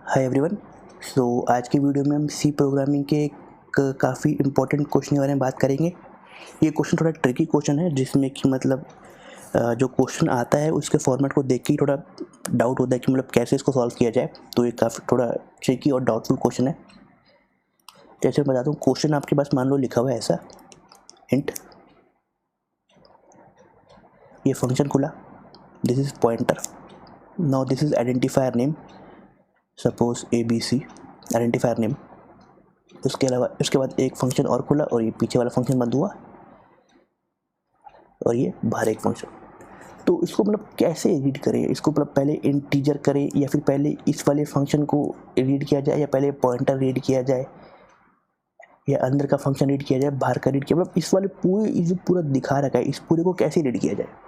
Hi everyone. आज की video में हम सी प्रोग्रामिंग के एक काफ़ी इम्पोर्टेंट क्वेश्चन के बारे में बात करेंगे। ये क्वेश्चन थोड़ा ट्रिकी क्वेश्चन है, जिसमें कि मतलब जो क्वेश्चन आता है उसके फॉर्मेट को देख के ही थोड़ा डाउट होता है कि मतलब कैसे इसको सॉल्व किया जाए। तो ये काफ़ी थोड़ा ट्रिकी और डाउटफुल क्वेश्चन है। जैसे मैं बताता हूँ, क्वेश्चन आपके पास मान लो लिखा हुआ है ऐसा, इंट ये फंक्शन खुला, this is pointer, now this is identifier name, suppose ABC identifier name. उसके अलावा उसके बाद एक फंक्शन और खुला और ये पीछे वाला फंक्शन बंद हुआ और ये बाहर एक फंक्शन। तो इसको मतलब कैसे रीड करें, इसको मतलब पहले इंटीजर करें या फिर पहले इस वाले फंक्शन को रीड किया जाए, या पहले पॉइंटर रीड किया जाए, या अंदर का फंक्शन रीड किया जाए, बाहर का रीड किया, मतलब इस वाले पूरे जो पूरा दिखा रखा है इस पूरे को कैसे रीड किया जाए।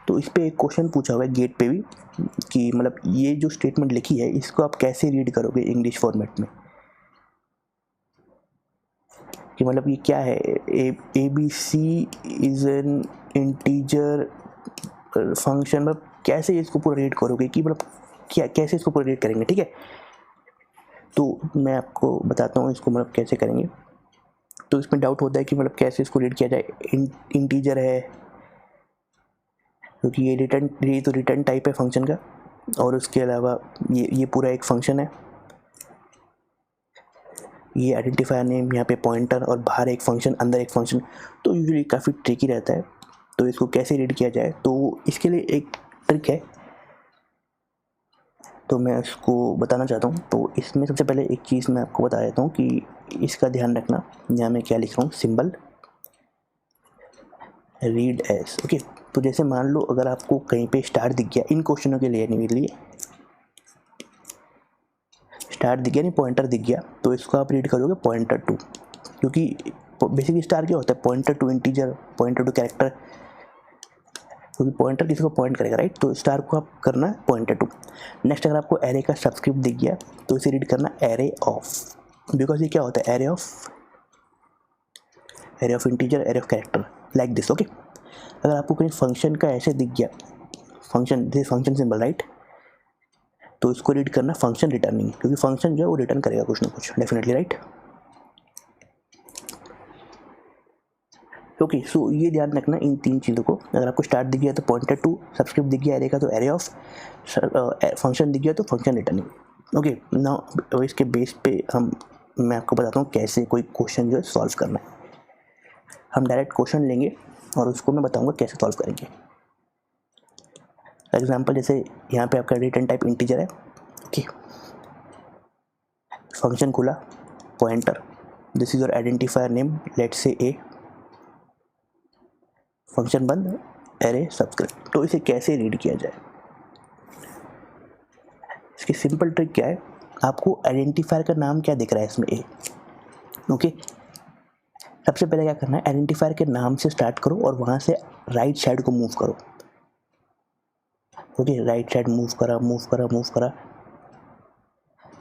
तो इस पे एक क्वेश्चन पूछा हुआ है गेट पे भी कि मतलब ये जो स्टेटमेंट लिखी है इसको आप कैसे रीड करोगे इंग्लिश फॉर्मेट में, कि मतलब ये क्या है, ABC is an integer function, मतलब कैसे इसको पूरा रीड करोगे, कि मतलब क्या कैसे इसको पूरा रीड करेंगे। ठीक है, तो मैं आपको बताता हूँ इसको मतलब कैसे करेंगे। तो इसमें डाउट होता है कि मतलब कैसे इसको रीड किया जाए। इंटीजर है क्योंकि ये तो रिटर्न टाइप है फंक्शन का, और उसके अलावा ये पूरा एक फंक्शन है, ये आइडेंटिफायर नेम, यहाँ पे पॉइंटर, और बाहर एक फंक्शन अंदर एक फंक्शन। तो यूजुअली काफ़ी ट्रिकी रहता है। तो इसको कैसे रीड किया जाए, तो इसके लिए एक ट्रिक है, तो मैं इसको बताना चाहता हूँ। तो इसमें सबसे पहले एक चीज़ मैं आपको बता देता हूँ कि इसका ध्यान रखना। यहाँ मैं क्या लिख रहा हूँ, सिंबल रीड एस। ओके, तो जैसे मान लो अगर आपको कहीं पे स्टार दिख गया, इन क्वेश्चनों के लिए स्टार दिख गया, नहीं पॉइंटर दिख गया, तो इसको आप रीड करोगे पॉइंटर टू, क्योंकि बेसिकली स्टार क्या होता है, pointer to integer, pointer to character, क्योंकि पॉइंटर किसी को पॉइंट करेगा, राइट। तो स्टार को आप करना है पॉइंटर टू। नेक्स्ट, अगर आपको एरे का सबस्क्रिप्ट दिख गया तो इसे रीड करना एरे ऑफ, बिकॉज ये क्या होता है, array of integer, array of character, like this. Okay, अगर आपको कहीं फंक्शन का ऐसे दिख गया, function, this function symbol, right, तो इसको रीड करना फंक्शन रिटर्निंग, क्योंकि फंक्शन जो है वो रिटर्न करेगा कुछ ना कुछ डेफिनेटली, राइट। ओके, सो ये ध्यान रखना इन तीन चीज़ों को। अगर आपको स्टार्ट दिख गया तो पॉइंटर टू, सबस्क्रिप्ट दिख गया एरे का तो एरे ऑफ, फंक्शन दिख गया तो फंक्शन रिटर्निंग। ओके, नाउ इसके बेस पे मैं आपको बताता हूँ कैसे कोई क्वेश्चन जो है सॉल्व करना है। हम डायरेक्ट क्वेश्चन लेंगे और उसको मैं बताऊँगा कैसे सॉल्व करेंगे। एग्जाम्पल, जैसे यहाँ पे आपका रिटर्न टाइप इंटीजर है। ओके, फंक्शन खुला, pointer, this is your identifier name, let's say A, function बंद, एरे सबस्क्रिप्ट। तो इसे कैसे रीड किया जाए, इसकी सिंपल ट्रिक क्या है, आपको आइडेंटिफायर का नाम क्या दिख रहा है इसमें, ए। ओके, सबसे पहले क्या करना है, आइडेंटिफायर के नाम से स्टार्ट करो और वहाँ से राइट साइड को मूव करो। ओके, राइट साइड मूव करा।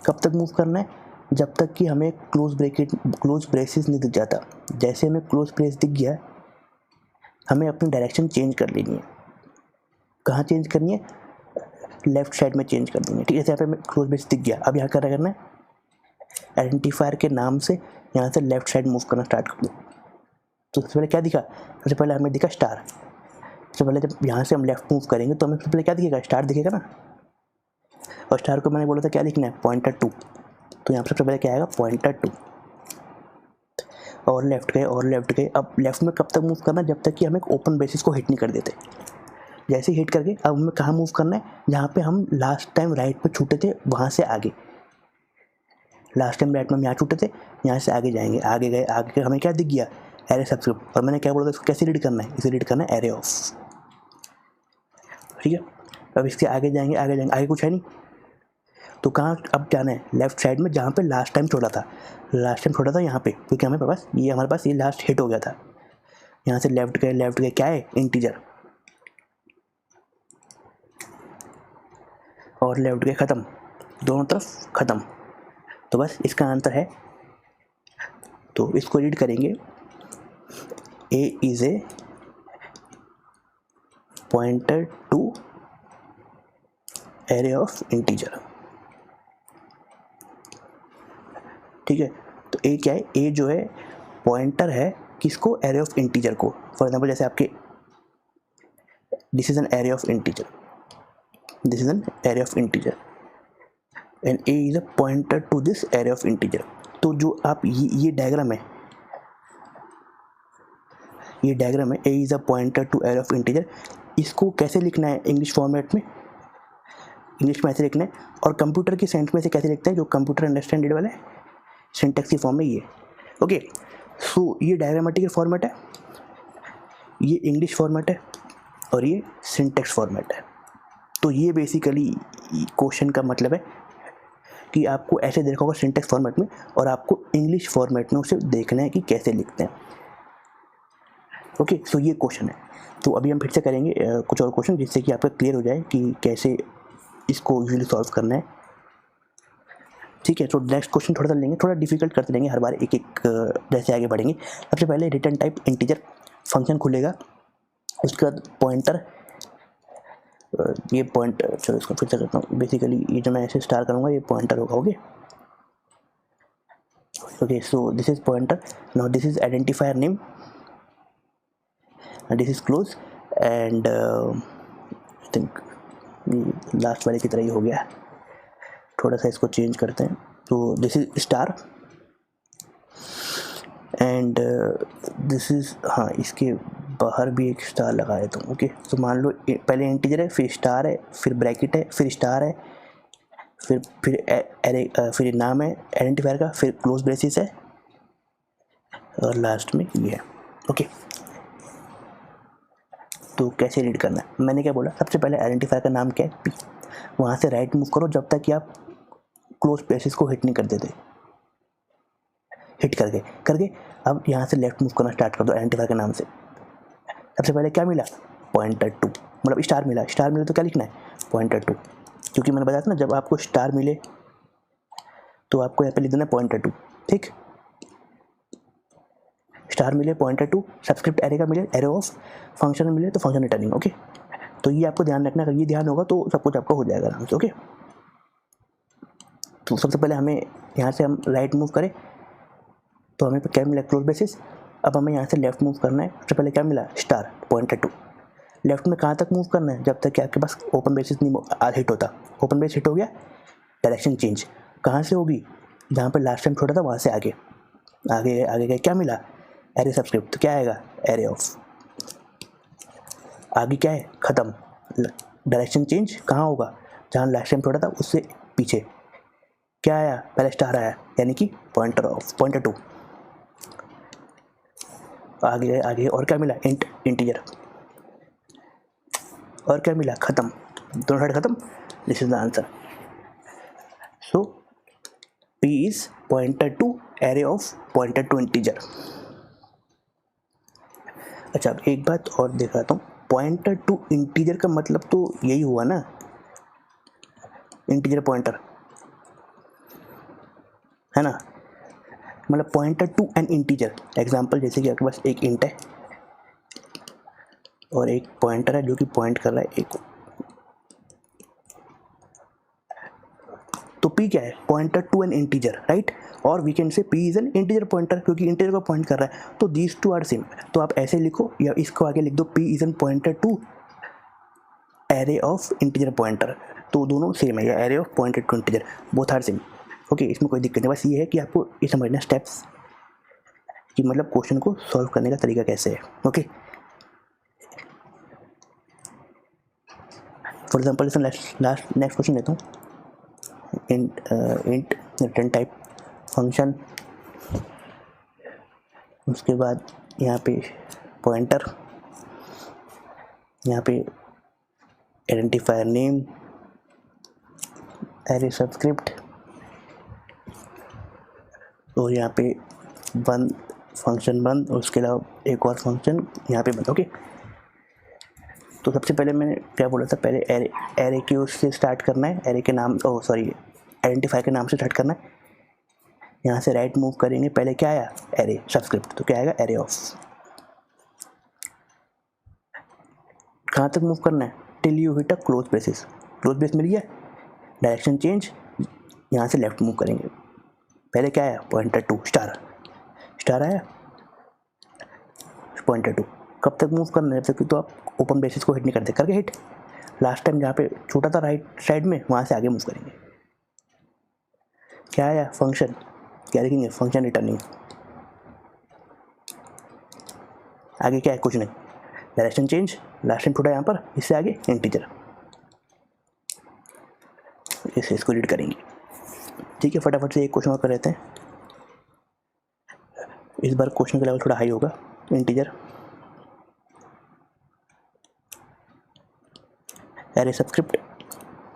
कब तक मूव करना है, जब तक कि हमें क्लोज ब्रेसेस नहीं दिख जाता। जैसे हमें क्लोज ब्रेस दिख गया, हमें अपनी डायरेक्शन चेंज कर लेनी है। कहाँ चेंज करनी है, लेफ्ट साइड में चेंज कर देंगे। ठीक है, जैसे यहाँ पे क्लोज ब्रेस दिख गया, अब यहाँ क्या करना है, आइडेंटिफायर के नाम से यहाँ से लेफ्ट साइड मूव करना स्टार्ट कर दो। तो सबसे पहले क्या दिखा, सबसे पहले हमें दिखा स्टार। सबसे पहले जब यहाँ से हम लेफ्ट मूव करेंगे तो हमें सबसे पहले क्या दिखेगा, स्टार दिखेगा ना। और स्टार को मैंने बोला था क्या लिखना है, पॉइंटर टू। तो यहाँ पर सबसे पहले क्या आएगा, पॉइंटर टू। और लेफ्ट गए। अब लेफ्ट में कब तक मूव करना, जब तक कि हम एक ओपन बेसिस को हिट नहीं कर देते। जैसे ही हिट करके अब हमें कहाँ मूव करना है, जहाँ पे हम लास्ट टाइम राइट पे छूटे थे वहाँ से आगे। लास्ट टाइम राइट में हम यहाँ छूटे थे, यहाँ से आगे जाएंगे, आगे गए, हमें क्या दिख गया, एरे सबस्क्रिप्ट। और मैंने क्या बोला था, इसको कैसे रीड करना है, इसे रीड करना है एरे ऑफ। ठीक है, अब इसके आगे जाएंगे, आगे कुछ है नहीं, तो कहाँ अब जाना है, लेफ्ट साइड में, जहाँ पे लास्ट टाइम छोड़ा था यहाँ पे, क्योंकि हमारे पास ये लास्ट हिट हो गया था। यहाँ से लेफ्ट गए, क्या है, इंटीजर, और लेफ्ट गए, ख़त्म, दोनों तरफ ख़त्म। तो बस इसका आंसर है, तो इसको रीड करेंगे, A is a pointer to array of integer. ठीक है। तो ए क्या है, ए जो है पॉइंटर है किसको, एरे ऑफ इंटीजर को। फॉर एग्जांपल जैसे आपके this is an array of integer, this is an array of integer and A is a pointer to this array of integer. तो जो आप ये डायग्राम है, ये डायग्राम है, A is a pointer to array of integer, इसको कैसे लिखना है इंग्लिश फॉर्मेट में, इंग्लिश में ऐसे लिखना है। और कंप्यूटर की सेंस में से कैसे लिखते हैं, जो कंप्यूटर अंडरस्टैंडेड वाला है सिंटैक्स की फॉर्म में ये। ओके, सो ये डायग्रामेटिकल फॉर्मेट है, ये इंग्लिश फॉर्मेट है और ये सिंटैक्स फॉर्मेट है। तो ये बेसिकली क्वेश्चन का मतलब है कि आपको ऐसे देखा होगा सिंटैक्स फॉर्मेट में और आपको इंग्लिश फॉर्मेट में उसे देखना है कि कैसे लिखते हैं। ओके, सो ये क्वेश्चन है। तो अभी हम फिर से करेंगे कुछ और क्वेश्चन जिससे कि आपका क्लियर हो जाए कि कैसे इसको यूजुअली सॉल्व करना है। ठीक है, तो नेक्स्ट क्वेश्चन थोड़ा सा लेंगे, थोड़ा डिफिकल्ट करते रहेंगे हर बार एक एक जैसे आगे बढ़ेंगे। सबसे पहले रिटर्न टाइप इंटीजर फंक्शन खुलेगा, उसके बाद पॉइंटर, ये पॉइंट, चलो इसको फिर से करता हूँ। बेसिकली ये जो मैं ऐसे स्टार करूँगा ये पॉइंटर होगा। Okay okay, so this is pointer, now this is identifier name, this is close and I think last वाले की तरह ही हो गया, थोड़ा सा इसको चेंज करते हैं। तो this is star and this is, हाँ इसके बाहर भी एक स्टार लगा देता हूँ। ओके, तो मान लो पहले इंटीजर है, फिर स्टार है, फिर ब्रैकेट है, फिर स्टार है, फिर एरे, फिर नाम है आइडेंटिफायर का, फिर क्लोज ब्रेसिस है और लास्ट में ये है। ओके, तो कैसे रीड करना है, मैंने क्या बोला, सबसे पहले आइडेंटिफायर का नाम क्या है, पी, वहाँ से राइट मूव करो जब तक कि आप क्लोज ब्रेसिस को हिट नहीं कर देते, हिट करके अब यहाँ से लेफ्ट मूव करना स्टार्ट कर दो आइडेंटिफायर के नाम से। सबसे पहले क्या मिला, पॉइंटर टू, मतलब स्टार मिला, स्टार मिले तो क्या लिखना है, पॉइंटर टू, क्योंकि मैंने बताया था ना जब आपको स्टार मिले तो आपको यहाँ पे लिख देना पॉइंटर टू। ठीक, स्टार मिले, पॉइंटर टू, सब्सक्रिप्ट एरे का मिले, एरे ऑफ, फंक्शन मिले तो फंक्शन रिटर्निंग। ओके, तो ये आपको ध्यान रखना, अगर ये ध्यान होगा तो सब कुछ आपका हो जाएगा आराम से। ओके, तो सबसे पहले हमें यहाँ से हम राइट मूव करें तो हमें क्या मिला, क्लोज बेसिस। अब हमें यहाँ से लेफ्ट मूव करना है, सबसे पहले क्या मिला, स्टार, पॉइंटर टू। लेफ्ट में कहाँ तक मूव करना है, जब तक कि आपके पास ओपन बेसिस नहीं हिट होता। ओपन बेस हिट हो गया, डायरेक्शन चेंज कहाँ से होगी, जहाँ पर लास्ट टाइम छोड़ा था वहाँ से आगे आगे आगे गए, क्या मिला, एरे सब्सक्रिप्ट, तो क्या आएगा, एरे ऑफ, आगे क्या है, ख़त्म, डायरेक्शन चेंज कहाँ होगा, जहाँ लास्ट टाइम छोड़ा था उससे पीछे, क्या आया, पहले स्टार आया यानी कि पॉइंटर ऑफ, पॉइंटर टू, आगे आगे और क्या मिला, इंटीजर, और क्या मिला, ख़त्म, दोनों साइड ख़त्म। This is the answer. So P is pointer to array of pointer to integer. अच्छा, अब एक बात और दिखाता हूँ, पॉइंटर टू इंटीजर का मतलब तो यही हुआ ना, इंटीजर पॉइंटर है ना, मतलब pointer to an integer. Example जैसे कि आपके पास एक इंट है और एक पॉइंटर है जो कि पॉइंट कर रहा है एक, तो P क्या है, pointer to an integer, right, और we can say P is an integer pointer क्योंकि इंटीजर को पॉइंट कर रहा है। तो दीज टू आर सेम, तो आप ऐसे लिखो या इसको आगे लिख दो, P is an pointer to array of integer pointer, तो दोनों सेम है, या array of pointer to integer, both are same. Okay, इसमें कोई दिक्कत नहीं, बस ये है कि आपको ये समझना स्टेप्स कि मतलब क्वेश्चन को सॉल्व करने का तरीका कैसे है। ओके, फॉर एग्जाम्पल इसमें नेक्स्ट क्वेश्चन लेता हूँ, इंट रिटर्न टाइप फंक्शन, उसके बाद यहाँ पे पॉइंटर, यहाँ पे आइडेंटिफायर नेम, एरे सब्सक्रिप्ट, और यहाँ पे बंद, फंक्शन बंद, और उसके अलावा एक और फंक्शन यहाँ पे बंद। ओके, तो सबसे पहले मैंने क्या बोला था, पहले एरे के उससे स्टार्ट करना है, एरे के नाम, आइडेंटिफायर के नाम से स्टार्ट करना है। यहाँ से राइट मूव करेंगे, पहले क्या आया, एरे सब्सक्रिप्ट, तो क्या आएगा, एरे ऑफ, कहाँ तक मूव करना है, till you hit a close braces, close brace मिल गया, डायरेक्शन चेंज, यहाँ से लेफ्ट मूव करेंगे, पहले क्या आया, पॉइंटर टू स्टार आया, पॉइंटर टू। कब तक मूव करना है, जब तक तो आप ओपन ब्रेसेस को हिट नहीं करते, करके हिट। लास्ट टाइम जहाँ पे छोटा था राइट साइड में, वहाँ से आगे मूव करेंगे। क्या आया, फंक्शन, क्या लिखेंगे, फंक्शन रिटर्निंग। आगे क्या है, कुछ नहीं, डायरेक्शन चेंज, लास्ट टाइम छोटा यहाँ पर, इससे आगे इंटीजर, इसे इसको रीड करेंगे। ठीक है, फटाफट से एक क्वेश्चन और कर लेते हैं। इस बार क्वेश्चन का लेवल थोड़ा हाई होगा। इंटीजर एरे सबस्क्रिप्ट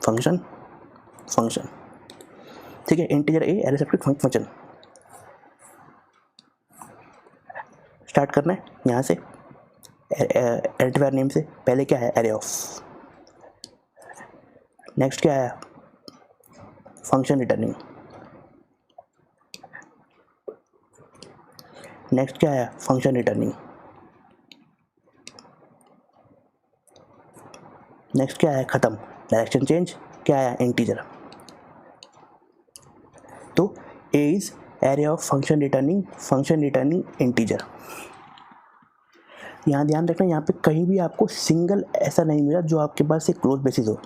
फंक्शन, ठीक है, integer a array subscript function. Start करना है यहाँ से, आइडेंटिफायर नेम से। पहले क्या है, एरे ऑफ, नेक्स्ट क्या है, फंक्शन रिटर्निंग, नेक्स्ट क्या है, फंक्शन रिटर्निंग, नेक्स्ट क्या है, खत्म, डायरेक्शन चेंज, क्या है, इंटीजर। तो A is array of function returning integer. यहाँ ध्यान रखना, यहाँ पे कहीं भी आपको सिंगल ऐसा नहीं मिला जो आपके पास एक क्लोज बेसिस हो।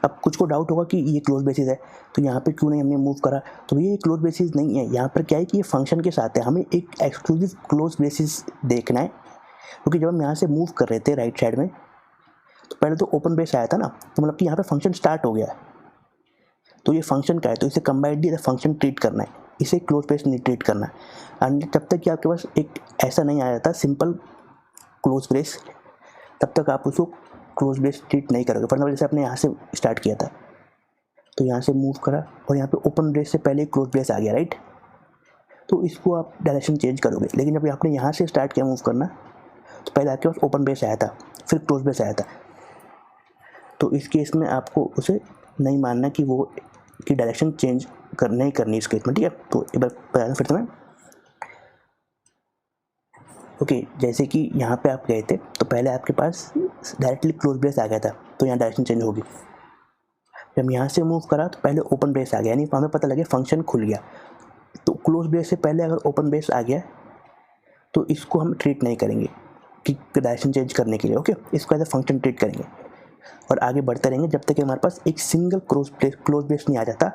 अब कुछ को डाउट होगा कि ये क्लोज बेसिस है तो यहाँ पे क्यों नहीं हमने मूव करा, तो ये क्लोज बेसिस नहीं है। यहाँ पर क्या है कि ये फंक्शन के साथ है, हमें एक एक्सक्लूसिव क्लोज बेसिस देखना है। क्योंकि जब हम यहाँ से मूव कर रहे थे राइट साइड में, तो पहले तो ओपन बेस आया था ना, तो मतलब कि यहाँ पे फंक्शन स्टार्ट हो गया है, तो ये फंक्शन का है, तो इसे कंबाइंडली एज फंक्शन ट्रीट करना है, इसे क्लोज बेस नहीं ट्रीट करना है। एंड जब तक कि आपके पास एक ऐसा नहीं आ जाता सिंपल क्लोज ब्रेस, तब तक आप उसको क्लोज ब्रेस ट्रीट नहीं करोगे। फॉर एग्जाम्पल जैसे आपने यहाँ से स्टार्ट किया था, तो यहाँ से मूव करा और यहाँ पे ओपन ब्रेस से पहले क्लोज ब्रेस आ गया, राइट, तो इसको आप डायरेक्शन चेंज करोगे। लेकिन जब आपने यहाँ से स्टार्ट किया मूव करना, तो पहले आपके पास ओपन ब्रेस आया था, फिर क्लोज ब्रेस आया था, तो इस केस में आपको उसे नहीं मानना कि वो की डायरेक्शन चेंज नहीं करनी इस केस में, ठीक है। तो एक बार बता दूँ फिर से मैं, ओके, जैसे कि यहाँ पे आप गए थे तो पहले आपके पास डायरेक्टली क्लोज ब्रेस आ गया था, तो यहाँ डायरेक्शन चेंज होगी। जब यहाँ से मूव करा तो पहले ओपन ब्रेस आ गया, यानी हमें पता लगे फंक्शन खुल गया। तो क्लोज ब्रेस से पहले अगर ओपन ब्रेस आ गया तो इसको हम ट्रीट नहीं करेंगे कि डायरेक्शन चेंज करने के लिए, ओके, इसको एज ए फंक्शन ट्रीट करेंगे और आगे बढ़ते रहेंगे जब तक कि हमारे पास एक सिंगल क्लोज ब्रेस नहीं आ जाता,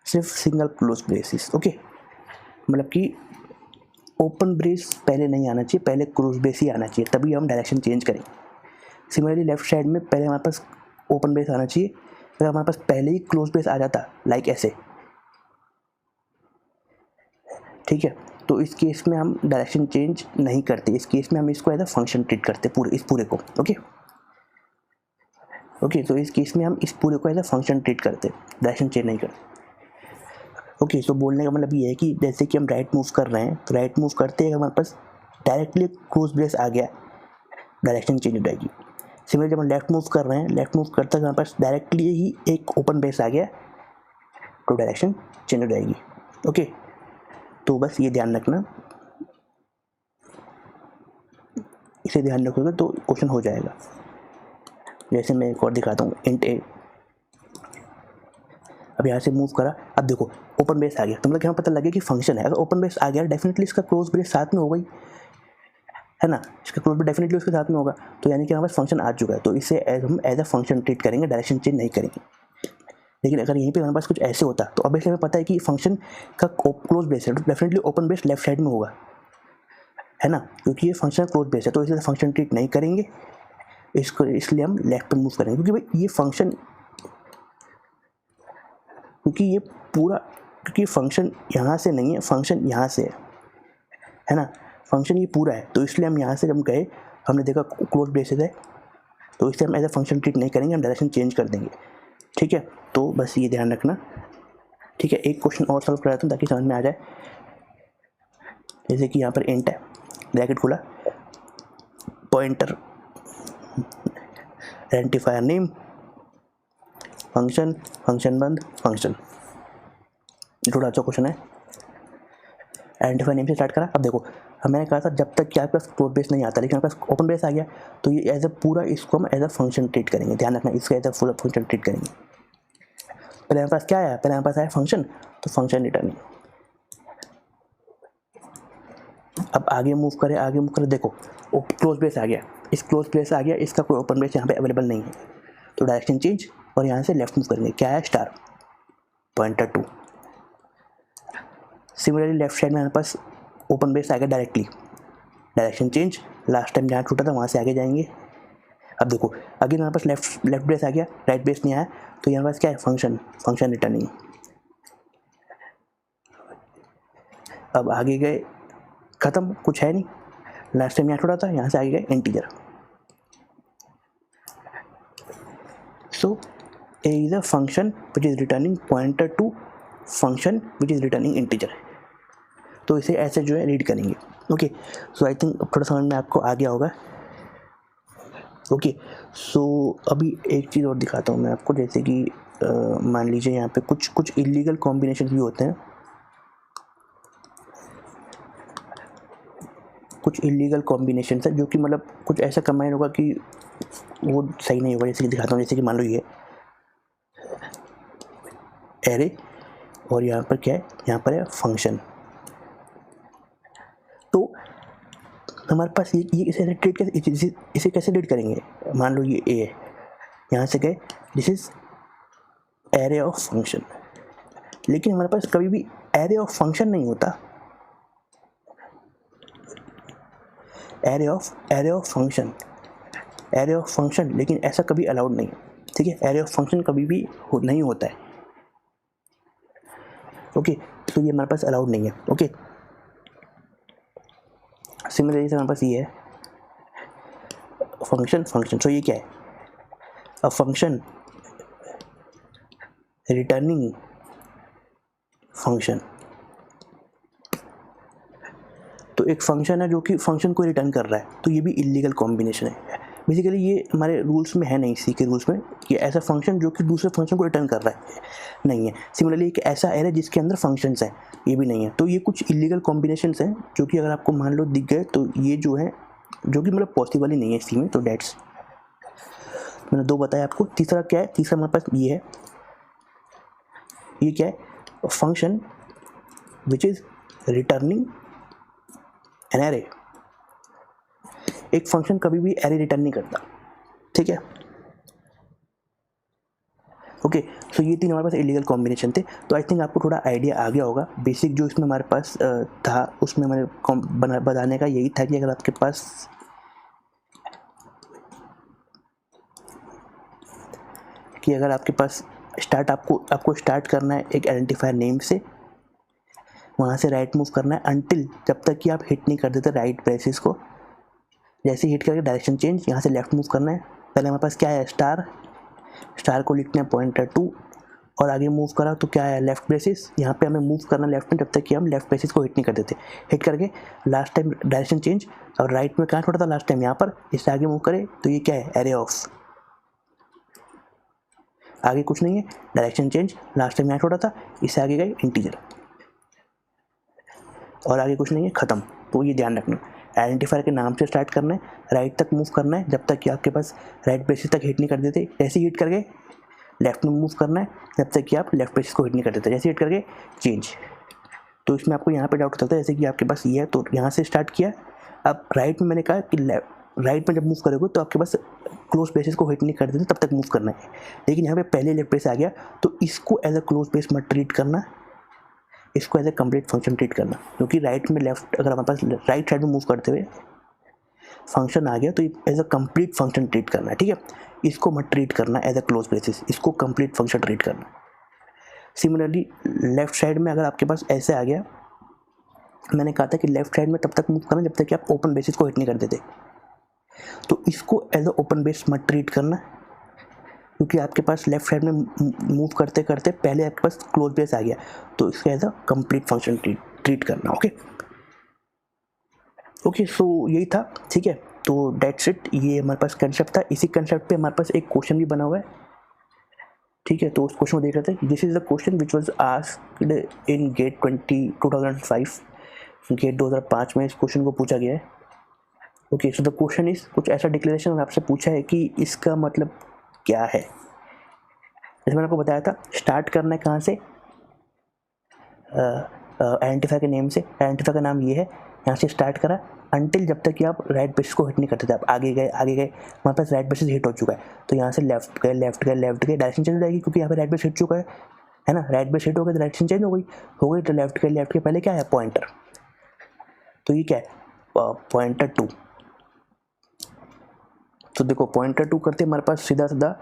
सिर्फ सिंगल क्लोज ब्रेसिस, ओके। मतलब कि ओपन ब्रेस पहले नहीं आना चाहिए, पहले क्लोज ब्रेस ही आना चाहिए, तभी हम डायरेक्शन चेंज करेंगे। सिमिलरली लेफ्ट साइड में पहले हमारे पास ओपन ब्रेस आना चाहिए, अगर हमारे पास पहले ही क्लोज ब्रेस आ जाता लाइक ऐसे, ठीक है, तो इस केस में हम डायरेक्शन चेंज नहीं करते, इस केस में हम इसको एज अ फंक्शन ट्रीट करते इस पूरे को, ओके। तो इस केस में हम इस पूरे को एज अ फंक्शन ट्रीट करते, डायरेक्शन चेंज नहीं करते, ओके। तो बोलने का मतलब ये है कि जैसे कि हम राइट मूव कर रहे हैं, तो राइट मूव करते हैं हमारे पास डायरेक्टली क्लोज ब्रेस आ गया, डायरेक्शन चेंज हो जाएगी। सिमिलर जब हम लेफ्ट मूव कर रहे हैं, लेफ्ट मूव करते हैं हमारे पास डायरेक्टली ही एक ओपन ब्रेस आ गया, तो डायरेक्शन चेंज हो जाएगी, ओके। तो बस ये ध्यान रखना, इसे ध्यान रखोगे तो क्वेश्चन हो जाएगा। जैसे मैं एक और दिखाता हूँ, इंट ए, अब यहाँ से मूव करा, अब देखो ओपन ब्रेस आ गया, तो मतलब यहाँ पता लगे कि फंक्शन है। अगर ओपन ब्रेस आ गया डेफिनेटली इसका क्लोज ब्रेस साथ में हो गई है ना, इसका क्लोज ब्रेस डेफिनेटली उसके साथ में होगा, तो यानी कि हमारे पास फंक्शन आ चुका है, तो इसे हम एज अ फंक्शन ट्रीट करेंगे, डायरेक्शन चेंज नहीं करेंगे। लेकिन अगर यहीं पे हमारे पास कुछ ऐसे होता तो ऑब्वियसली हमें पता है कि फंक्शन का क्लोज ब्रेस है, तो definitely open brace left side में होगा, है ना, क्योंकि ये फंक्शन क्लोज ब्रेस है, तो इसलिए फंक्शन ट्रीट नहीं करेंगे इसको, इसलिए हम लेफ्ट पे मूव करेंगे। क्योंकि भाई ये फंक्शन, क्योंकि ये पूरा, क्योंकि फंक्शन यहाँ से नहीं है, फंक्शन यहाँ से है ना, फंक्शन ये पूरा है, तो इसलिए हम यहाँ से जब गए हमने देखा क्लोज ब्रेसेस है, तो इससे हम एज अ फंक्शन ट्रीट नहीं करेंगे, हम डायरेक्शन चेंज कर देंगे, ठीक है। तो बस ये ध्यान रखना, ठीक है। एक क्वेश्चन और सॉल्व कराता हूँ ताकि समझ में आ जाए। जैसे कि यहाँ पर इंट है, ब्रैकेट खुला, पॉइंटर, आइडेंटिफायर नेम, फंक्शन बंद, फंक्शन। थोड़ा अच्छा क्वेश्चन है। आइडेंटिफायर नेम से स्टार्ट करा, अब देखो मैंने कहा था जब तक कि आपके पास क्लोज बेस नहीं आता, लेकिन आपके पास ओपन बेस आ गया, तो ये एज अ पूरा इसको हम एज अ फंक्शन ट्रीट करेंगे, ध्यान रखना, इसका एज अ फंक्शन ट्रीट करेंगे। पहले हमारे पास क्या आया, पहले हमारे पास आया फंक्शन, तो फंक्शन रिटर्निंग, अब आगे मूव करें, देखो क्लोज ब्रेस आ गया, इस क्लोज ब्रेस आ गया, इसका कोई ओपन ब्रेस यहाँ पे अवेलेबल नहीं है, तो डायरेक्शन चेंज और यहाँ से लेफ्ट मूव करेंगे, क्या है star pointer 2। Similarly left side में हमारे पास ओपन ब्रेस आ गया directly, direction change, last time जहाँ छूटा था वहाँ से आगे जाएंगे। अब देखो अगेन हमारे पास लेफ्ट ब्रेस आ गया, राइट ब्रेस नहीं आया, तो यहाँ पास क्या है फंक्शन रिटर्निंग। अब आगे गए, खत्म, कुछ है नहीं, लास्ट टाइम यहाँ छोड़ा था, यहाँ से आगे गए integer. So A is a function which is returning pointer to function which is returning integer. तो इसे ऐसे जो है रीड करेंगे। ओके, सो आई थिंक थोड़ा समझ में आपको आ गया होगा। ओके, सो अभी एक चीज़ और दिखाता हूँ मैं आपको, जैसे कि मान लीजिए यहाँ पे कुछ इलीगल कॉम्बिनेशन भी होते हैं, कुछ इलीगल कॉम्बिनेशन है जो कि मतलब कुछ ऐसा कंबाइन होगा कि वो सही नहीं होगा। जैसे कि दिखाता हूँ, जैसे कि मान लो ये एरे और यहाँ पर क्या है, यहाँ पर है फंक्शन। तो हमारे पास ये इसे ट्रीट कैसे, इसे कैसे ट्रीट करेंगे, मान लो ये ए है, यहाँ से गए, this is array of function. लेकिन हमारे पास कभी भी एरे ऑफ फंक्शन नहीं होता, एरे ऑफ फंक्शन, लेकिन ऐसा कभी अलाउड नहीं है, ठीक है। एरे ऑफ फंक्शन कभी भी नहीं होता है, ओके, तो ये हमारे पास अलाउड नहीं है। ओके, सिमिलरली से हमारे पास ये है फंक्शन। सो ये क्या है, अ फंक्शन रिटर्निंग फंक्शन। तो एक फंक्शन है जो कि फंक्शन को रिटर्न कर रहा है, तो ये भी इलीगल कॉम्बिनेशन है। बेसिकली ये हमारे रूल्स में है नहीं, सी के रूल्स में, कि ऐसा फंक्शन जो कि दूसरे फंक्शन को रिटर्न कर रहा है नहीं है। सिमिलरली एक ऐसा एरे जिसके अंदर फंक्शंस हैं, ये भी नहीं है। तो ये कुछ इलीगल कॉम्बिनेशंस हैं जो कि अगर आपको मान लो दिख गए तो ये जो है, जो कि मतलब पॉसिबल ही नहीं है सी में। तो डेट्स मैंने दो बताया आपको। तीसरा क्या है, तीसरा हमारे पास ये है, ये क्या है, function which is returning an array. एक फंक्शन कभी भी एरे रिटर्न नहीं करता, ठीक है। ओके, सो ये तीन हमारे पास इलीगल कॉम्बिनेशन थे। तो आई थिंक आपको थोड़ा आइडिया आ गया होगा। बेसिक जो इसमें हमारे पास था, उसमें मैंने बताने का यही था कि अगर आपके पास स्टार्ट, आपको स्टार्ट करना है एक आइडेंटिफायर नेम से, वहाँ से राइट मूव करना है अनटिल, जब तक कि आप हिट नहीं कर देते राइट ब्रेसेस को। जैसे हिट करके डायरेक्शन चेंज, यहाँ से लेफ्ट मूव करना है। पहले हमारे पास क्या है, स्टार को लिखते हैं पॉइंटर 2, और आगे मूव करा तो क्या है, लेफ्ट ब्रेसेस। यहाँ पे हमें मूव करना लेफ्ट में जब तक कि हम लेफ्ट ब्रेसेस को हिट नहीं कर देते। हिट करके लास्ट टाइम डायरेक्शन चेंज, और राइट में कहाँ छोड़ा था लास्ट टाइम, यहाँ पर। इससे आगे मूव करे तो ये क्या है, एरे ऑफ, आगे कुछ नहीं है, डायरेक्शन चेंज, लास्ट टाइम यहाँ छोड़ा था, इससे आगे गए इंटीजर, और आगे कुछ नहीं है, ख़त्म। तो ये ध्यान रखना, आइडेंटिफायर के नाम से स्टार्ट करना है, राइट तक मूव करना है जब तक कि आपके पास राइट ब्रेसेस तक हिट नहीं कर देते। जैसे हिट करके लेफ्ट में मूव करना है जब तक कि आप लेफ्ट ब्रेसेस को हिट नहीं कर देते। जैसे हिट करके चेंज। तो इसमें आपको यहाँ पे डाउट हो सकता है, जैसे कि आपके पास ये है तो यहाँ से स्टार्ट किया। अब राइट में मैंने कहा कि राइट में जब मूव करोगे तो आपके पास क्लोज ब्रेसेस को हिट नहीं कर देते, तब तक मूव करना है। लेकिन यहाँ पे पहले लेफ्ट ब्रेस आ गया तो इसको एज अ क्लोज ब्रेस मत ट्रीट करना, इसको as a complete function treat करना। क्योंकि राइट में लेफ्ट, अगर हमारे पास राइट साइड में मूव करते हुए फंक्शन आ गया तो as a complete function treat करना है, ठीक है। इसको मत ट्रीट करना एज अ क्लोज ब्रेसेस, इसको कंप्लीट फंक्शन ट्रीट करना। सिमिलरली लेफ्ट साइड में अगर आपके पास ऐसे आ गया, मैंने कहा था कि लेफ्ट साइड में तब तक मूव करना जब तक कि आप ओपन बेसिस को हिट नहीं कर देते। तो इसको एज अ ओपन बेस मत ट्रीट करना, क्योंकि आपके पास लेफ्ट साइड में मूव करते करते पहले आपके पास क्लोज बेस आ गया, तो इसका as a complete function treat करना। ओके, सो यही था, ठीक है। तो डेट्स इट, ये हमारे पास कंसेप्ट था। इसी कंसेप्ट पे हमारे पास एक क्वेश्चन भी बना हुआ है, ठीक है। तो उस क्वेश्चन को देख रहे थे। This is the question which was asked in GATE 2005, GATE 2005 में इस क्वेश्चन को पूछा गया है। Okay, so the question is, कुछ ऐसा डिक्लेरेशन आपसे पूछा है कि इसका मतलब क्या है। जैसे मैंने आपको बताया था, स्टार्ट करना है कहाँ से, आइडेंटिफायर के नेम से। आइडेंटिफायर का नाम ये है, यहाँ से स्टार्ट करा अनटिल जब तक कि आप राइट ब्रेसेस को हिट नहीं करते थे। आप आगे गए हमारे पास राइट ब्रेसेस हिट हो चुका है, तो यहाँ से लेफ्ट गए डायरेक्शन चेंज हो जाएगी क्योंकि यहाँ पे राइट ब्रेस हिट चुका है ना। राइट ब्रेस हिट हो गया तो डायरेक्शन चेंज हो गई तो लेफ्ट के पहले क्या है पॉइंटर, तो ये क्या है पॉइंटर 2। तो देखो पॉइंटर 2 करते हमारे पास सीधा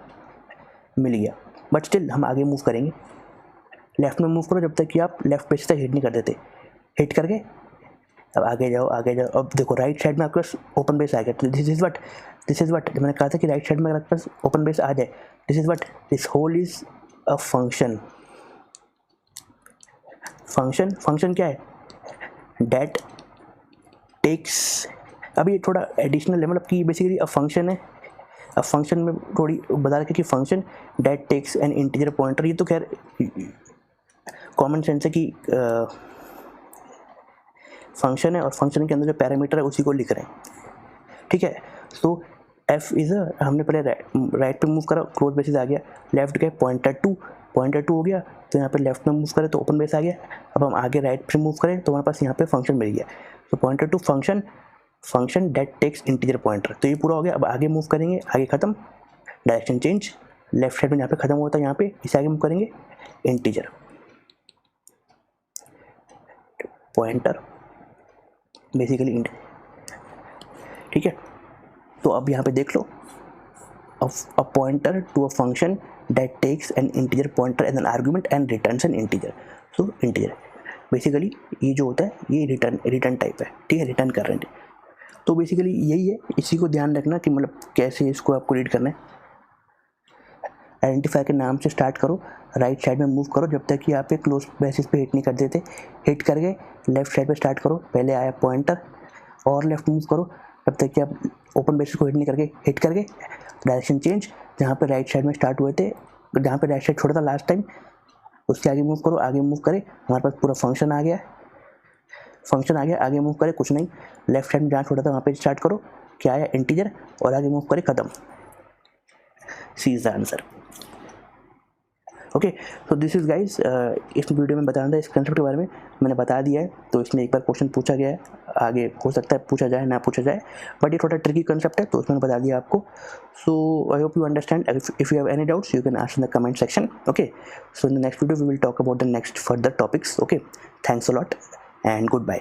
मिल गया, बट स्टिल हम आगे मूव करेंगे। लेफ्ट में मूव करो जब तक कि आप लेफ्ट ब्रेस तक हिट नहीं कर देते। हिट करके अब आगे जाओ। अब देखो राइट साइड में आपके पास ओपन बेस आ गया, तो दिस इज़ वट मैंने कहा था कि राइट साइड में आपके पास ओपन बेस आ जाए। This is what this whole is a function क्या है डेट टेक्स। अब ये थोड़ा एडिशनल है, मतलब कि बेसिकली अ फंक्शन है। अब फंक्शन में थोड़ी बता रखे कि function that takes an integer pointer. ये तो खैर कॉमन सेंस है कि फंक्शन है और फंक्शन के अंदर जो पैरामीटर है उसी को लिख रहे हैं, ठीक है। तो एफ इज़ हमने पहले राइट पे मूव करा क्लोज बेसिस आ गया, लेफ्ट गए पॉइंटर टू हो गया, तो यहाँ पे लेफ्ट में मूव करें तो ओपन बेस आ गया। अब हम आगे राइट पे मूव करें तो हमारे पास यहाँ पे फंक्शन मिल गया, तो pointer to function that takes integer pointer. तो ये पूरा हो गया। अब आगे मूव करेंगे, आगे ख़त्म, डायरेक्शन चेंज, लेफ्ट साइड में यहाँ पे ख़त्म होता है, यहाँ पे इसे आगे मूव करेंगे इंटीजर पॉइंटर बेसिकली इंट, ठीक है। तो अब यहाँ पे देख लो a pointer to a function that takes an integer pointer as an argument and returns an integer. So integer basically ये जो होता है ये रिटर्न टाइप है, ठीक है, रिटर्न कर रहे हैं। तो बेसिकली यही है, इसी को ध्यान रखना कि मतलब कैसे इसको आपको रीड करना है। आइडेंटिफायर के नाम से स्टार्ट करो, राइट साइड में मूव करो जब तक कि आप पे क्लोज बेसिस पे हिट नहीं कर देते। हिट करके लेफ्ट साइड पे स्टार्ट करो, पहले आया पॉइंटर और लेफ्ट मूव करो तब तक कि आप ओपन बेसिस को हिट करके डायरेक्शन चेंज, जहाँ पे राइट साइड में स्टार्ट हुए थे, जहाँ पे राइट साइड छोड़ा था लास्ट टाइम उससे आगे मूव करो। आगे मूव करे हमारे पास पूरा फंक्शन आ गया, आगे मूव करे कुछ नहीं, लेफ्ट साइड में जहाँ छोड़ा था वहाँ पे स्टार्ट करो, क्या आया इंटीजर, और आगे मूव करे ख़त्म। C is the answer. Okay, so this is guys, इस वीडियो में बताना था इस कंसेप्ट के बारे में, मैंने बता दिया है। तो इसमें एक बार क्वेश्चन पूछा गया है, आगे हो सकता है पूछा जाए ना पूछा जाए, बट ये थोड़ा ट्रिकी कंसेप्ट है तो उसमें बता दिया आपको। So I hope you understand. If you have any doubts you can ask in the comment section. Okay, so in the next video we will talk about the next further topics. Okay, thanks a lot and good bye.